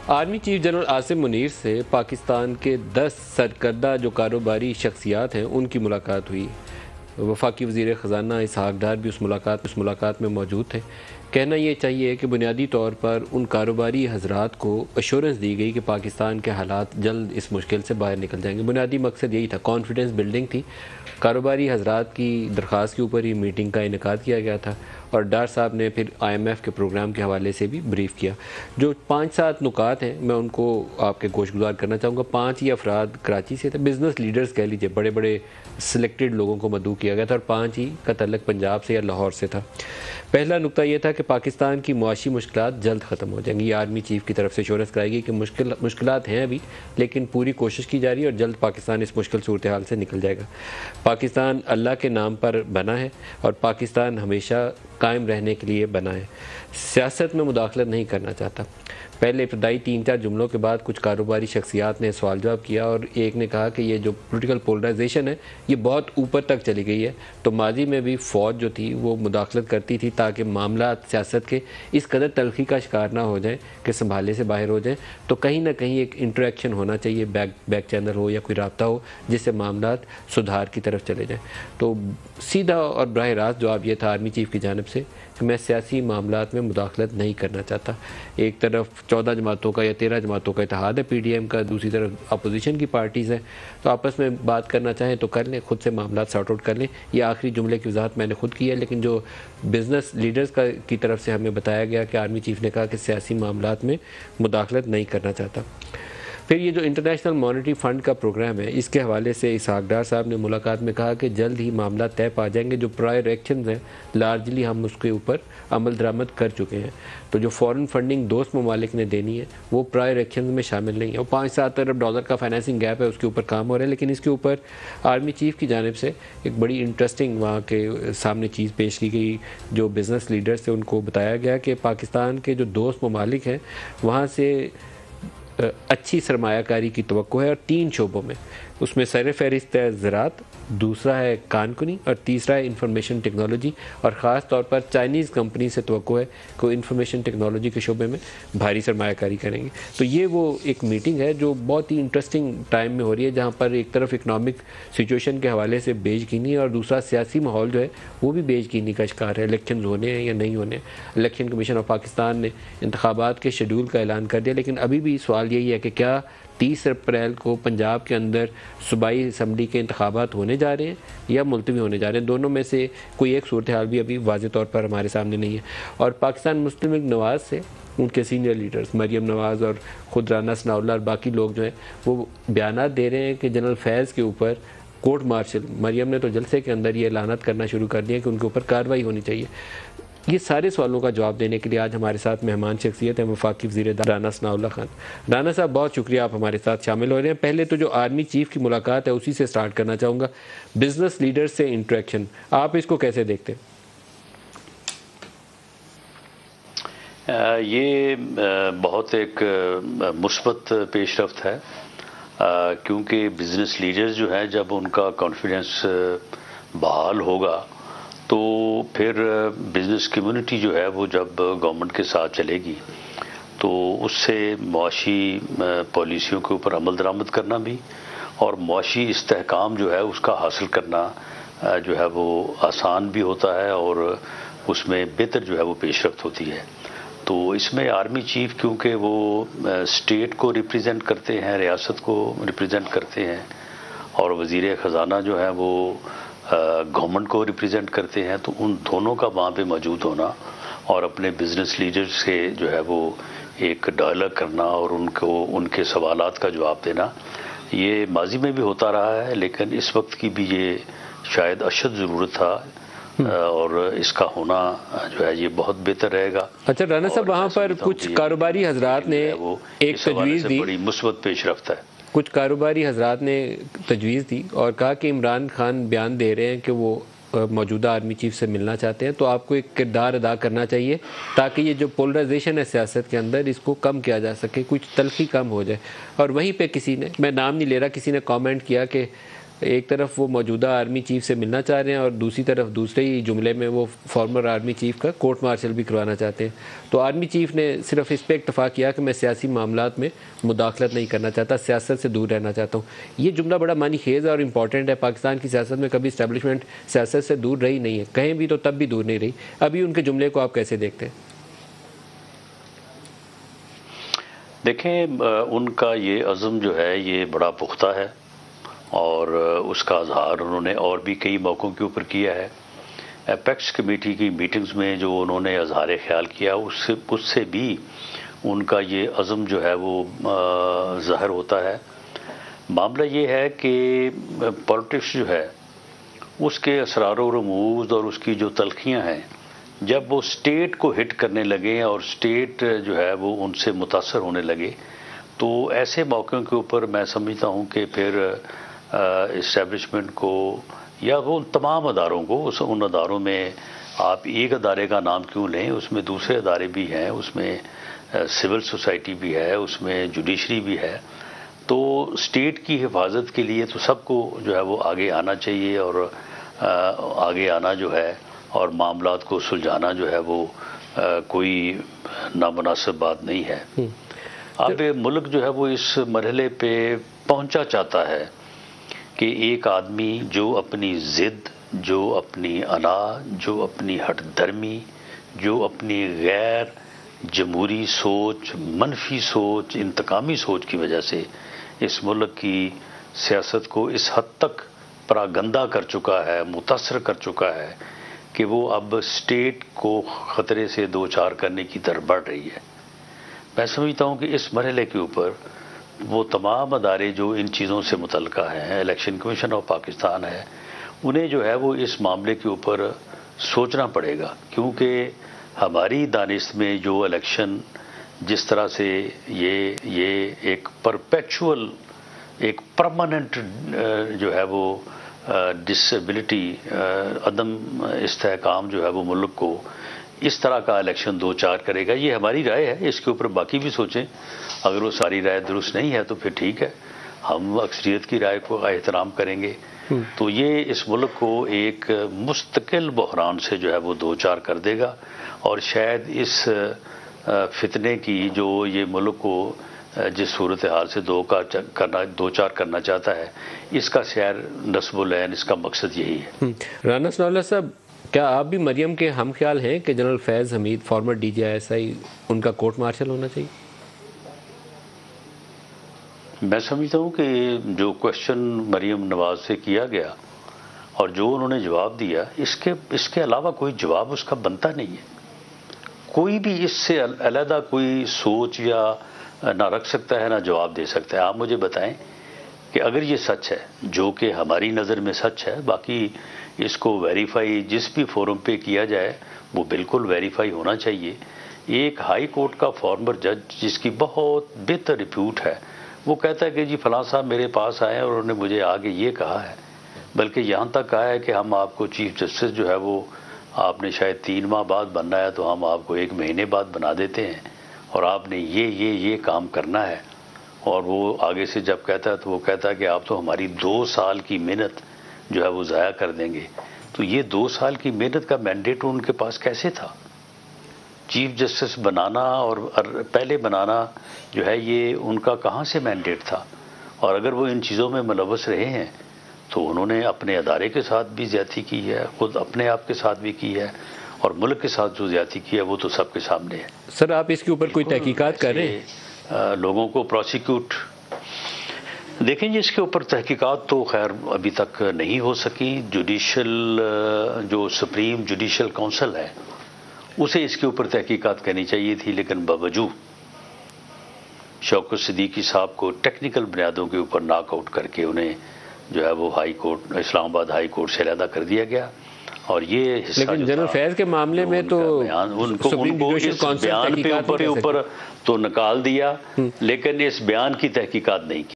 Army chief general Asim Munir سے پاکستان کے 10 سرکردہ جو کاروباری شخصیات ہیں ان کی ملاقات ہوئی۔ وفاقی وزیر خزانہ اسحاق ڈار بھی اس ملاقات میں موجود تھے۔ کہنا یہ چاہیے کہ بنیادی طور پر ان کاروباری حضرات کو ایشورنس دی گئی کہ پاکستان کے حالات جلد اس مشکل سے باہر نکل جائیں گے۔ بنیادی مقصد یہی تھا، کانفیڈنس بلڈنگ تھی۔ کاروباری حضرات کی درخواست کے اوپر ہی میٹنگ کا انعقاد کیا گیا تھا اور ڈار صاحب نے پھر IMF کے پروگرام کے حوالے سے بھی بریف کیا۔ جو 5-7 نکات ہیں میں ان کو آپ کے گوش گزار کرنا چاہوں گا۔ 5 ہی افراد کراچی سے تھے، بزنس لیڈرز کہہ لیجئے، بڑے بڑے سلیکٹڈ لوگوں کو مدعو کیا گیا تھا، اور 5 ہی کا تعلق پنجاب سے یا لاہور سے تھا۔ پہلا نقطہ یہ تھا کہ پاکستان کی معاشی مشکلات جلد ختم ہو جائیں گی۔ یہ آرمی چیف کی طرف سے ایشورنس کرائی گئی کہ مشکلات ہیں ابھی، لیکن پوری کوشش کی جا رہی ہے اور جلد پاکستان اس مشکل صورتحال سے نکل جائے گا۔ پاکستان اللہ کے نام پر بنا ہے اور پاکستان ہمیشہ قائم رہنے کے لیے بنا ہے، سیاست میں مداخلت نہیں کرنا چاہتا۔ پہلے ابتدائی 3-4 جملوں کے بعد کچھ کاروباری شخصیات نے سوال جواب کیا اور ایک نے کہا کہ یہ جو پولیٹیکل پولرائزیشن ہے یہ بہت اوپر تک چلی گئی ہے، تو ماضی میں بھی فوج جو تھی وہ مداخلت کرتی تھی تاکہ معاملات سیاست کے اس قدر تلخی کا شکار نہ ہو جائیں کہ سنبھالے سے باہر ہو جائیں، تو کہیں نہ کہیں ایک انٹریکشن ہونا چاہیے، بیک چینل ہو یا کوئی رابطہ ہو جس سے معاملات سدھار کی طرف چلے جائیں۔ تو سیدھا اور براہ راست جواب یہ تھا آرمی چیف کی جانب سے کہ میں سیاسی معاملات میں مداخلت نہیں کرنا چاہتا۔ ایک طرف 14 جماعتوں کا یا 13 جماعتوں کا اتحاد ہے PDM کا، دوسری طرف اپوزیشن کی پارٹیز ہیں، تو آپس میں بات کرنا چاہیں تو کر لیں، خود سے معاملات سارٹ آؤٹ کر لیں۔ یہ آخری جملے کی وضاحت میں نے خود کی ہے، لیکن جو بزنس لیڈرز کی طرف سے ہمیں بتایا گیا کہ آرمی چیف نے کہا کہ سیاسی معاملات میں مداخلت نہیں کرنا چاہتا۔ پھر یہ جو انٹرنیشنل مانیٹری فنڈ کا پروگرام ہے اس کے حوالے سے اسحاق ڈار صاحب نے ملاقات میں کہا کہ جلد ہی معاملات طے پا جائیں گے۔ جو پرائر ایکشنز ہیں لارجلی ہم اس کے اوپر عمل درآمد کر چکے ہیں، تو جو فورن فنڈنگ دوست ممالک نے دینی ہے وہ پرائر ایکشنز میں شامل نہیں ہے۔ وہ $5-7 ارب کا فائنینسنگ گیپ ہے، اس کے اوپر کام ہو رہا ہے، لیکن اس کے اوپر آرمی چیف کی جانب سے ایک بڑی انٹرسٹنگ وہاں کے سامنے چیز پیش کی گئی۔ جو بزنس لیڈرز سے ان کو بتایا گیا کہ پاکستان کے جو دوست ممالک ہیں وہاں سے اچھی سرمایہ کاری کی توقع ہے، اور 3 شعبوں میں، اس میں سر فہرست ہے زراعت، دوسرا ہے کان کنی، اور تیسرا ہے انفارمیشن ٹیکنالوجی، اور خاص طور پر چائنیز کمپنی سے توقع ہے کہ وہ انفارمیشن ٹیکنالوجی کے شعبے میں بھاری سرمایہ کاری کریں گے۔ تو یہ وہ ایک میٹنگ ہے جو بہت ہی انٹرسٹنگ ٹائم میں ہو رہی ہے، جہاں پر ایک طرف اکنامک سچویشن کے حوالے سے بیج گینی اور دوسرا سیاسی ماحول جو ہے وہ بھی بیج گینی کا شکار ہے۔ الیکشنز ہونے ہیں یا نہیں ہونے، الیکشن کمیشن آف پاکستان نے انتخابات کے شیڈول کا اعلان کر دیا، لیکن ابھی بھی سوال یہی ہے کہ کیا 30 اپریل کو پنجاب کے اندر صوبائی اسمبلی کے انتخابات ہونے جا رہے ہیں یا ملتوی ہونے جا رہے ہیں؟ دونوں میں سے کوئی ایک صورتحال بھی ابھی واضح طور پر ہمارے سامنے نہیں ہے۔ اور پاکستان مسلم لیگ نواز سے ان کے سینئر لیڈرز مریم نواز اور خود رانا ثناءاللہ اور باقی لوگ جو ہیں وہ بیانات دے رہے ہیں کہ جنرل فیض کے اوپر کورٹ مارشل، مریم نے تو جلسے کے اندر یہ اعلانات کرنا شروع کر دیا کہ ان کے اوپر کارروائی ہونی چاہیے۔ یہ سارے سوالوں کا جواب دینے کے لیے آج ہمارے ساتھ مہمان شخصیت ہے وفاقی وزیر رانا ثناءاللہ خان۔ رانا صاحب بہت شکریہ، آپ ہمارے ساتھ شامل ہو رہے ہیں۔ پہلے تو جو آرمی چیف کی ملاقات ہے اسی سے سٹارٹ کرنا چاہوں گا، بزنس لیڈر سے انٹریکشن، آپ اس کو کیسے دیکھتے ہیں؟ یہ بہت ایک مثبت پیش رفت ہے، کیونکہ بزنس لیڈرز جو ہیں جب ان کا کانفیڈنس بحال ہوگا تو پھر بزنس کمیونٹی جو ہے وہ جب گورنمنٹ کے ساتھ چلے گی تو اس سے معاشی پالیسیوں کے اوپر عمل درآمد کرنا بھی اور معاشی استحکام جو ہے اس کا حاصل کرنا جو ہے وہ آسان بھی ہوتا ہے، اور اس میں بہتر جو ہے وہ پیش رفت ہوتی ہے۔ تو اس میں آرمی چیف کیونکہ وہ اسٹیٹ کو ریپریزنٹ کرتے ہیں، ریاست کو ریپریزنٹ کرتے ہیں، اور وزیر خزانہ جو ہے وہ گورنمنٹ کو ریپریزنٹ کرتے ہیں، تو ان دونوں کا وہاں پہ موجود ہونا اور اپنے بزنس لیڈر سے جو ہے وہ ایک ڈائلاگ کرنا اور ان کے سوالات کا جواب دینا، یہ ماضی میں بھی ہوتا رہا ہے، لیکن اس وقت کی بھی یہ شاید اشد ضرورت تھا، اور اس کا ہونا جو ہے یہ بہت بہتر رہے گا۔ اچھا رانا صاحب، وہاں پر کچھ کاروباری حضرات نے ایک تجویز دی، بڑی مثبت پیش رفت ہے۔ کچھ کاروباری حضرات نے تجویز دی اور کہا کہ عمران خان بیان دے رہے ہیں کہ وہ موجودہ آرمی چیف سے ملنا چاہتے ہیں، تو آپ کو ایک کردار ادا کرنا چاہیے تاکہ یہ جو پولرائزیشن ہے سیاست کے اندر اس کو کم کیا جا سکے، کچھ تلخی کم ہو جائے۔ اور وہیں پہ کسی نے، میں نام نہیں لے رہا، کسی نے کامنٹ کیا کہ ایک طرف وہ موجودہ آرمی چیف سے ملنا چاہ رہے ہیں اور دوسری طرف دوسرے ہی جملے میں وہ فارمر آرمی چیف کا کورٹ مارشل بھی کروانا چاہتے ہیں. تو آرمی چیف نے صرف اس پہ اتفاق کیا کہ میں سیاسی معاملات میں مداخلت نہیں کرنا چاہتا, سیاست سے دور رہنا چاہتا ہوں. یہ جملہ بڑا معنی خیز ہے اور امپورٹنٹ ہے. پاکستان کی سیاست میں کبھی اسٹیبلشمنٹ سیاست سے دور رہی نہیں ہے, کہیں بھی تو تب بھی دور نہیں رہی. ابھی ان کے جملے کو آپ کیسے دیکھتے ہیں؟ دیکھیں, ان کا یہ عزم جو ہے یہ بڑا پختہ ہے اور اس کا اظہار انہوں نے اور بھی کئی موقعوں کے اوپر کیا ہے. ایپیکس کمیٹی کی میٹنگز میں جو انہوں نے اظہار خیال کیا اس سے بھی ان کا یہ عزم جو ہے وہ ظاہر ہوتا ہے. معاملہ یہ ہے کہ پالیٹکس جو ہے اس کے اسرار و رموز اور اس کی جو تلخیاں ہیں, جب وہ اسٹیٹ کو ہٹ کرنے لگے اور اسٹیٹ جو ہے وہ ان سے متاثر ہونے لگے, تو ایسے موقعوں کے اوپر میں سمجھتا ہوں کہ پھر اسٹیبلشمنٹ کو یا وہ تمام اداروں کو, ان اداروں میں آپ ایک ادارے کا نام کیوں لیں, اس میں دوسرے ادارے بھی ہیں, اس میں سول سوسائٹی بھی ہے, اس میں جوڈیشری بھی ہے. تو اسٹیٹ کی حفاظت کے لیے تو سب کو جو ہے وہ آگے آنا چاہیے اور آگے آنا جو ہے اور معاملات کو سلجھانا جو ہے وہ کوئی نامناسب بات نہیں ہے. اب ملک جو ہے وہ اس مرحلے پہ پہنچا چاہتا ہے کہ ایک آدمی جو اپنی ضد, جو اپنی انا, جو اپنی ہٹ دھرمی, جو اپنی غیر جمہوری سوچ, منفی سوچ, انتقامی سوچ کی وجہ سے اس ملک کی سیاست کو اس حد تک پراگندہ کر چکا ہے, متاثر کر چکا ہے کہ وہ اب اسٹیٹ کو خطرے سے دوچار کرنے کی طرف بڑھ رہی ہے. میں سمجھتا ہوں کہ اس مرحلے کے اوپر وہ تمام ادارے جو ان چیزوں سے متعلقہ ہیں, الیکشن کمیشن آف پاکستان ہے, انہیں جو ہے وہ اس معاملے کے اوپر سوچنا پڑے گا, کیونکہ ہماری دانست میں جو الیکشن جس طرح سے یہ ایک پرپیچول, ایک پرماننٹ جو ہے وہ ڈسیبلٹی, عدم استحکام جو ہے وہ ملک کو اس طرح کا الیکشن دو چار کرے گا. یہ ہماری رائے ہے, اس کے اوپر باقی بھی سوچیں. اگر وہ ساری رائے درست نہیں ہے تو پھر ٹھیک ہے, ہم اکثریت کی رائے کو احترام کریں گے. تو یہ اس ملک کو ایک مستقل بحران سے جو ہے وہ دو چار کر دے گا اور شاید اس فتنے کی جو یہ ملک کو جس صورتحال سے دو چار کرنا چاہتا ہے, اس کا سیر نصب العین, اس کا مقصد یہی ہے. رانا ثناء اللہ صاحب, کیا آپ بھی مریم کے ہم خیال ہیں کہ general Faiz Hameed, former D G I S I, ان کا کورٹ مارشل ہونا چاہیے؟ میں سمجھتا ہوں کہ جو کوشچن مریم نواز سے کیا گیا اور جو انہوں نے جواب دیا, اس کے علاوہ کوئی جواب اس کا بنتا نہیں ہے. کوئی بھی اس سے علیحدہ کوئی سوچ یا نہ رکھ سکتا ہے نہ جواب دے سکتا ہے. آپ مجھے بتائیں کہ اگر یہ سچ ہے, جو کہ ہماری نظر میں سچ ہے, باقی اس کو ویریفائی جس بھی فورم پہ کیا جائے وہ بالکل ویریفائی ہونا چاہیے. ایک ہائی کورٹ کا فارمر جج جس کی بہت بہتر ریپیوٹ ہے, وہ کہتا ہے کہ جی فلاں صاحب میرے پاس آئے اور انہوں نے مجھے آگے یہ کہا ہے, بلکہ یہاں تک کہا ہے کہ ہم آپ کو چیف جسٹس جو ہے وہ آپ نے شاید 3 ماہ بعد بننا ہے تو ہم آپ کو 1 مہینے بعد بنا دیتے ہیں اور آپ نے یہ کام کرنا ہے. اور وہ آگے سے جب کہتا ہے تو وہ کہتا ہے کہ آپ تو ہماری 2 سال کی محنت جو ہے وہ ضائع کر دیں گے. تو یہ 2 سال کی محنت کا مینڈیٹ ان کے پاس کیسے تھا؟ چیف جسٹس بنانا اور پہلے بنانا جو ہے یہ ان کا کہاں سے مینڈیٹ تھا؟ اور اگر وہ ان چیزوں میں ملوث رہے ہیں تو انہوں نے اپنے ادارے کے ساتھ بھی زیادتی کی ہے, خود اپنے آپ کے ساتھ بھی کی ہے, اور ملک کے ساتھ جو زیادتی کی ہے وہ تو سب کے سامنے ہے. سر, آپ اس کے اوپر کوئی تحقیقات کر رہے ہیں؟ لوگوں کو پروسیکیوٹ دیکھیں جی, اس کے اوپر تحقیقات تو خیر ابھی تک نہیں ہو سکی. جوڈیشل جو سپریم جوڈیشل کونسل ہے اسے اس کے اوپر تحقیقات کرنی چاہیے تھی, لیکن باوجود شوکت صدیقی صاحب کو ٹیکنیکل بنیادوں کے اوپر ناک آؤٹ کر کے انہیں جو ہے وہ ہائی کورٹ, اسلام آباد ہائی کورٹ سے علیحدہ کر دیا گیا. اور یہ لیکن جنرل فیض کے معاملے میں تو ان کو اس بیان پہ اوپر تو نکال دیا, لیکن اس بیان کی تحقیقات نہیں کی.